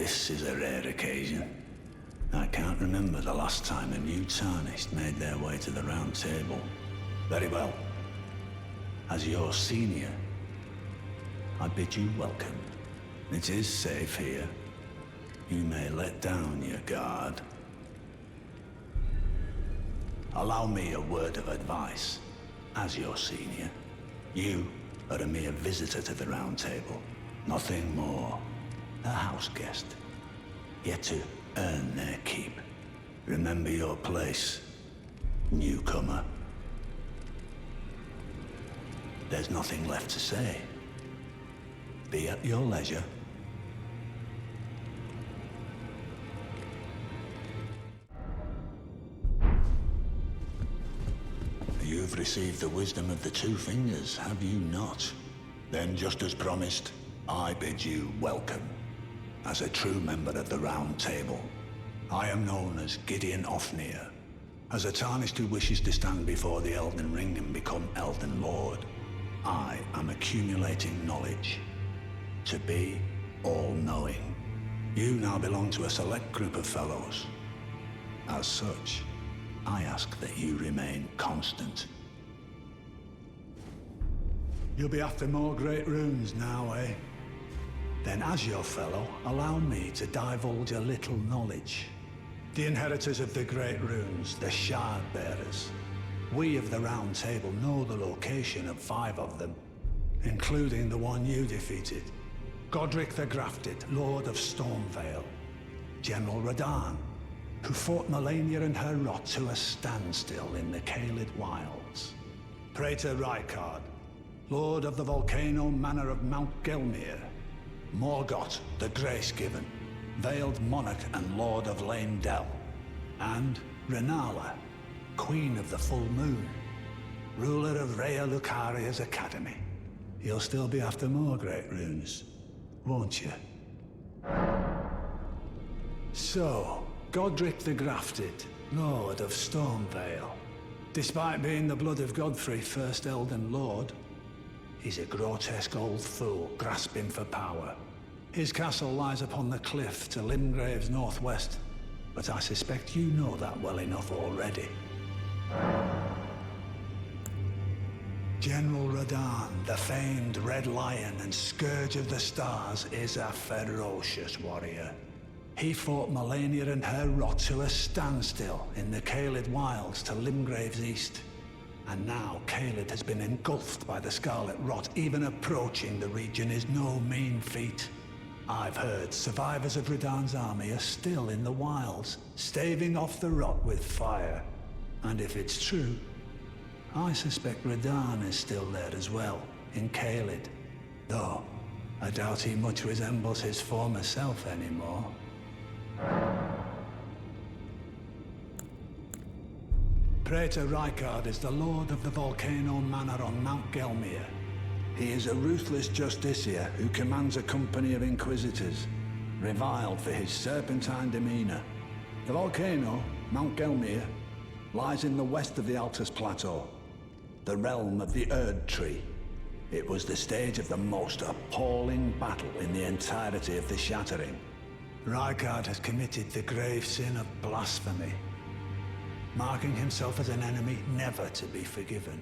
this is a rare occasion. I can't remember the last time a new tarnished made their way to the round table. Very well. As your senior, I bid you welcome. It is safe here. You may let down your guard. Allow me a word of advice. As your senior, you are a mere visitor to the round table. Nothing more. A house guest. Yet to earn their keep. Remember your place, newcomer. There's nothing left to say. Be at your leisure. You've received the wisdom of the two fingers, have you not? Then, just as promised, I bid you welcome. As a true member of the Round Table, I am known as Gideon Ofnir. As a tarnished who wishes to stand before the Elden Ring and become Elden Lord, I am accumulating knowledge. To be all-knowing. You now belong to a select group of fellows. As such, I ask that you remain constant. You'll be after more great runes now, eh? Then as your fellow, allow me to divulge a little knowledge. The inheritors of the great runes, the Shard Bearers. We of the Round Table know the location of 5 of them, including the one you defeated. Godric the Grafted, Lord of Stormvale. General Radahn, who fought Malenia and her rot to a standstill in the Caelid Wilds. Praetor Rykard, Lord of the Volcano Manor of Mount Gelmir. Morgoth the Grace-Given, Veiled Monarch and Lord of Leyndell. And Renala, Queen of the Full Moon, ruler of Rhea Lucaria's Academy. You'll still be after more great runes, won't you? So, Godric the Grafted, Lord of Stormvale. Despite being the blood of Godfrey, first Elden Lord, he's a grotesque old fool grasping for power. His castle lies upon the cliff to Limgrave's northwest, but I suspect you know that well enough already. General Radahn, the famed Red Lion and Scourge of the Stars, is a ferocious warrior. He fought Malenia and her rot to a standstill in the Caelid Wilds to Limgrave's east. And now Caelid has been engulfed by the Scarlet Rot. Even approaching the region is no mean feat. I've heard survivors of Radahn's army are still in the wilds, staving off the rot with fire. And if it's true, I suspect Radahn is still there as well, in Caelid. Though, I doubt he much resembles his former self anymore. Praetor Rykard is the Lord of the Volcano Manor on Mount Gelmir. He is a ruthless justiciar who commands a company of inquisitors, reviled for his serpentine demeanor. The volcano, Mount Gelmir, lies in the west of the Altus Plateau, the realm of the Erd Tree. It was the stage of the most appalling battle in the entirety of the Shattering. Rykard has committed the grave sin of blasphemy, marking himself as an enemy never to be forgiven.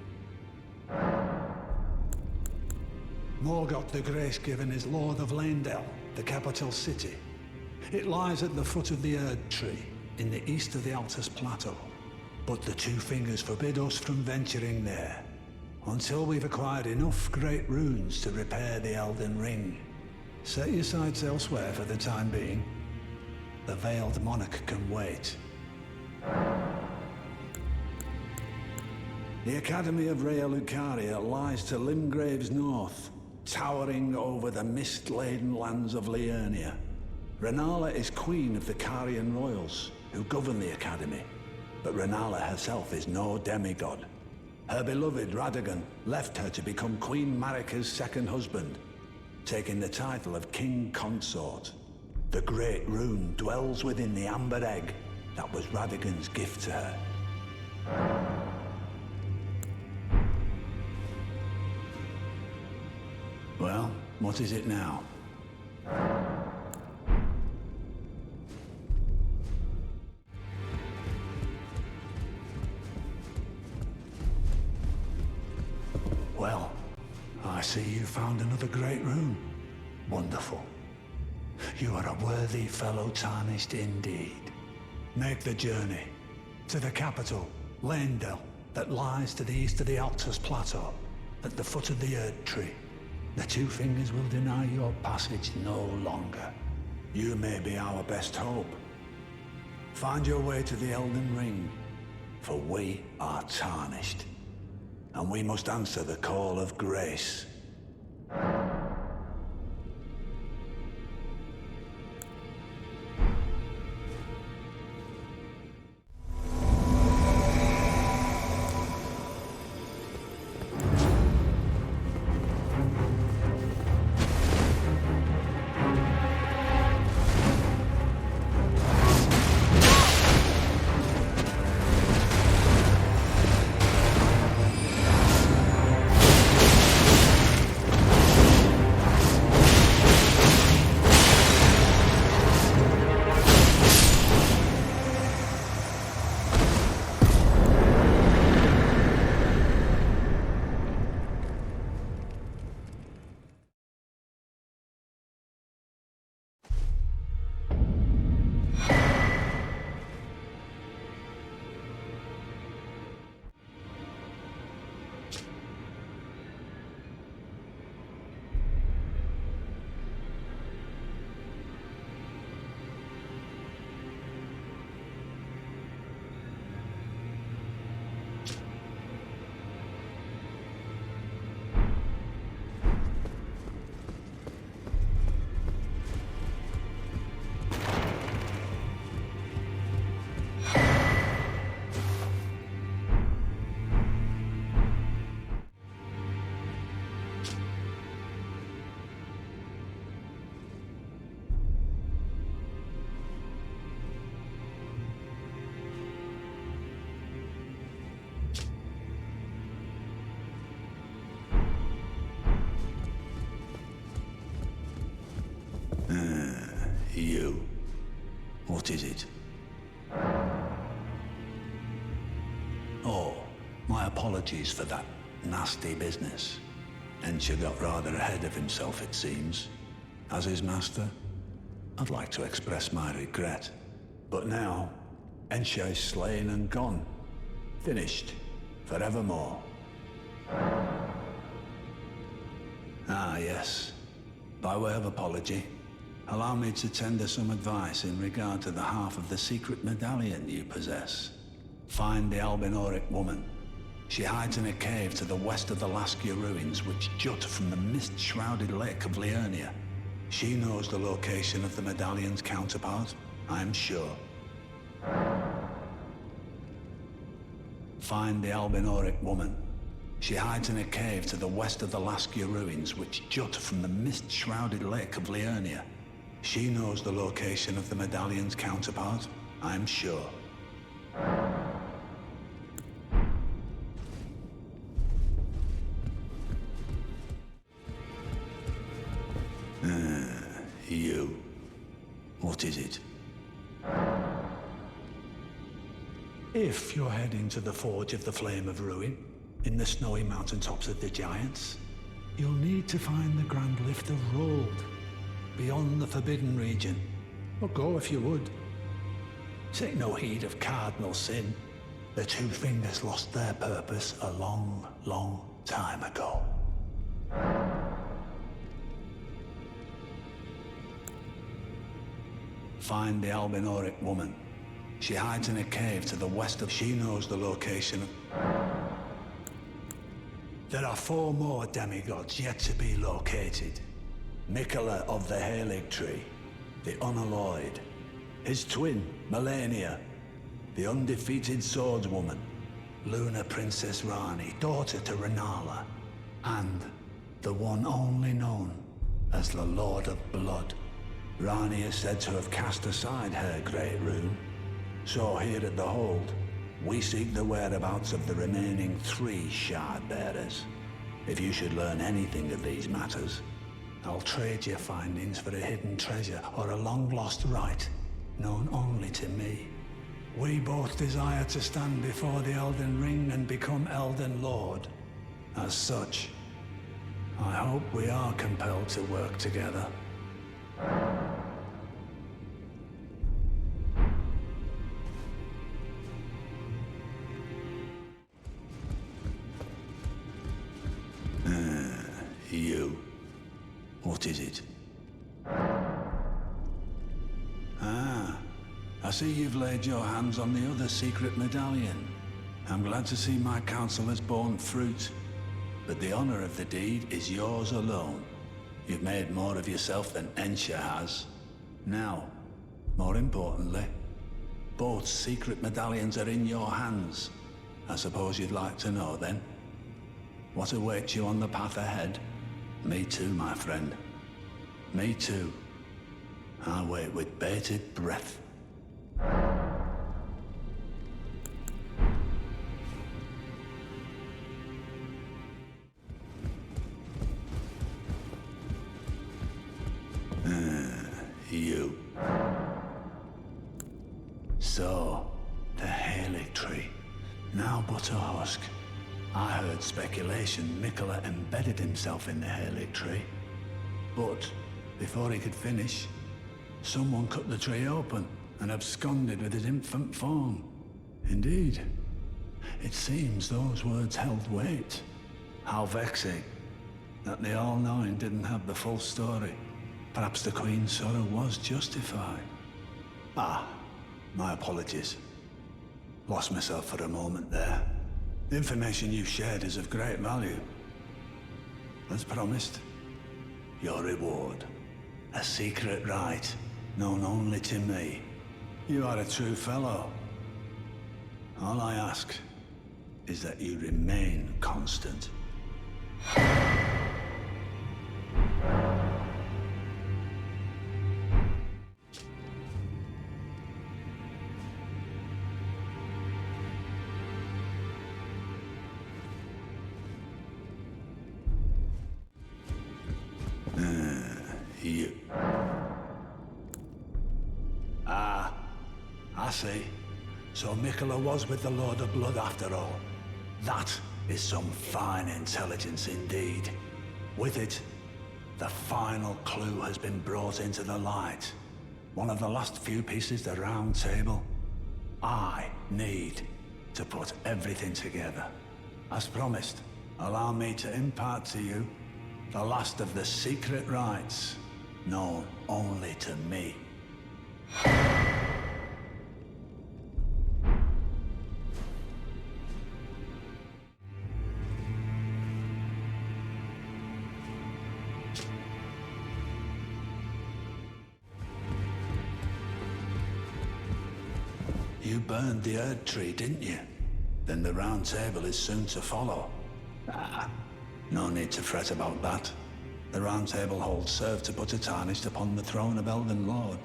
Morgoth the Grace-Given is Lord of Leyndell, the capital city. It lies at the foot of the Erd Tree, in the east of the Altus Plateau. But the Two Fingers forbid us from venturing there, until we've acquired enough great runes to repair the Elden Ring. Set your sights elsewhere for the time being. The Veiled Monarch can wait. The Academy of Rhea Lucaria lies to Limgrave's north, towering over the mist-laden lands of Liurnia. Renala is queen of the Carian royals, who govern the Academy. But Renala herself is no demigod. Her beloved Radagon left her to become Queen Marika's second husband, taking the title of King Consort. The Great Rune dwells within the Amber Egg that was Radagon's gift to her. Well, what is it now? see you found another great rune. Wonderful. You are a worthy fellow tarnished indeed. Make the journey to the capital, Leyndell, that lies to the east of the Altus Plateau, at the foot of the Erd Tree. The Two Fingers will deny your passage no longer. You may be our best hope. Find your way to the Elden Ring, for we are tarnished, and we must answer the call of grace. You. What is it? Oh, my apologies for that nasty business. Ensha got rather ahead of himself, it seems. As his master, I'd like to express my regret. But now, Ensha is slain and gone. Finished. Forevermore. Ah, yes. By way of apology, allow me to tender some advice in regard to the half of the secret medallion you possess. Find the Albinoric woman. She hides in a cave to the west of the Laskia ruins, which jut from the mist-shrouded lake of Liurnia. She knows the location of the medallion's counterpart, I'm sure. Find the Albinoric woman. She hides in a cave to the west of the Laskia ruins, which jut from the mist-shrouded lake of Liurnia. She knows the location of the medallion's counterpart, I'm sure. You. What is it? If you're heading to the Forge of the Flame of Ruin, in the snowy mountaintops of the Giants, you'll need to find the Grand Lift of Rold, beyond the Forbidden Region. Or go if you would. Take no heed of cardinal sin. The Two Fingers lost their purpose a long, long time ago. Find the Albinoric woman. She hides in a cave to the west of... She knows the location of... There are 4 more demigods yet to be located. Miquella of the Halig Tree, the Unalloyed. His twin, Malenia, the undefeated swordswoman. Luna Princess Rani, daughter to Renala. And the one only known as the Lord of Blood. Rani is said to have cast aside her great rune. So here at the Hold, we seek the whereabouts of the remaining 3 shard bearers. If you should learn anything of these matters, I'll trade your findings for a hidden treasure or a long-lost right, known only to me. We both desire to stand before the Elden Ring and become Elden Lord. As such, I hope we are compelled to work together. You. What is it? I see you've laid your hands on the other secret medallion. I'm glad to see my counsel has borne fruit. But the honor of the deed is yours alone. You've made more of yourself than Ensha has. Now, more importantly, both secret medallions are in your hands. I suppose you'd like to know then? What awaits you on the path ahead? Me too, my friend. Me too. I wait with bated breath. You. So, the Halig tree. Now but a husk. I heard speculation Mikola embedded himself in the Halig tree. But, before he could finish, someone cut the tree open and absconded with his infant form. Indeed. It seems those words held weight. How vexing that the All-Knowing didn't have the full story. Perhaps the Queen's sorrow was justified. My apologies. Lost myself for a moment there. The information you shared is of great value. As promised, your reward. A secret right, known only to me. You are a true fellow. All I ask is that you remain constant. You. I see. So Mikola was with the Lord of Blood after all. That is some fine intelligence indeed. With it, the final clue has been brought into the light. One of the last few pieces the round table. I need to put everything together. As promised, allow me to impart to you the last of the secret rites, known only to me. You burned the Erd tree, didn't you? Then the round table is soon to follow. No need to fret about that. The round table hold served to put a tarnish upon the throne of Elden Lord.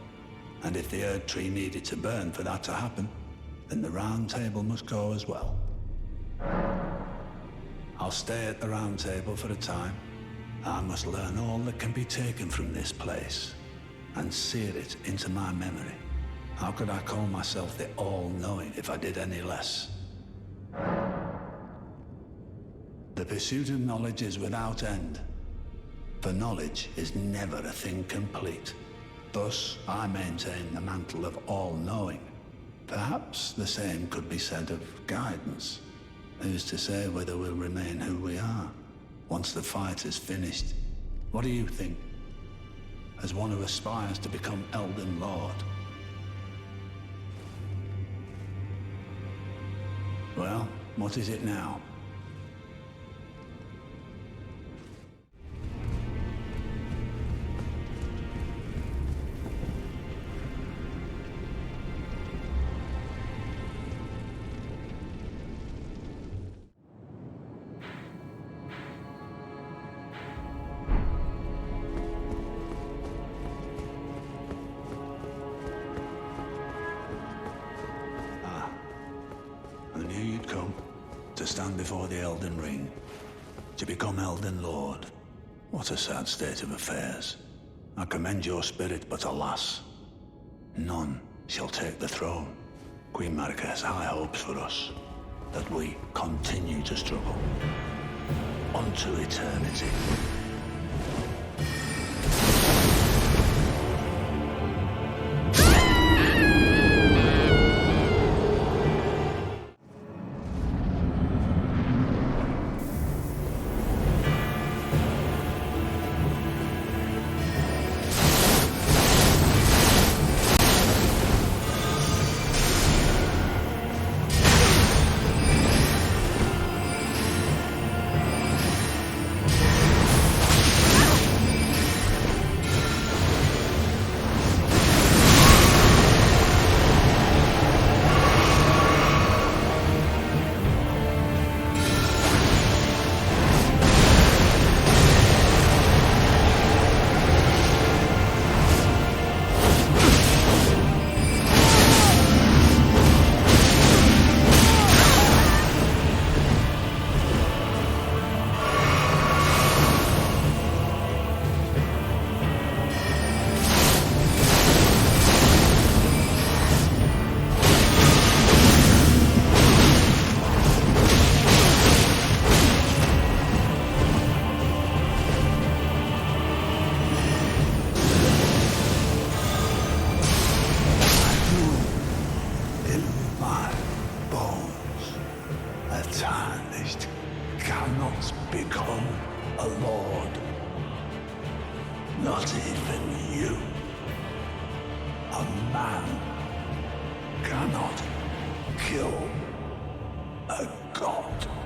And if the Erd tree needed to burn for that to happen, then the round table must go as well. I'll stay at the round table for a time. I must learn all that can be taken from this place, and sear it into my memory. How could I call myself the All-Knowing if I did any less? The pursuit of knowledge is without end, for knowledge is never a thing complete. Thus, I maintain the mantle of all-knowing. Perhaps the same could be said of guidance. Who's to say whether we'll remain who we are, once the fight is finished? What do you think, as one who aspires to become Elden Lord? Well, what is it now? To stand before the Elden Ring, to become Elden Lord. What a sad state of affairs. I commend your spirit, but alas, none shall take the throne. Queen Marika has high hopes for us, that we continue to struggle unto eternity. My bones are tarnished, cannot become a lord. Not even you. A man cannot kill a god.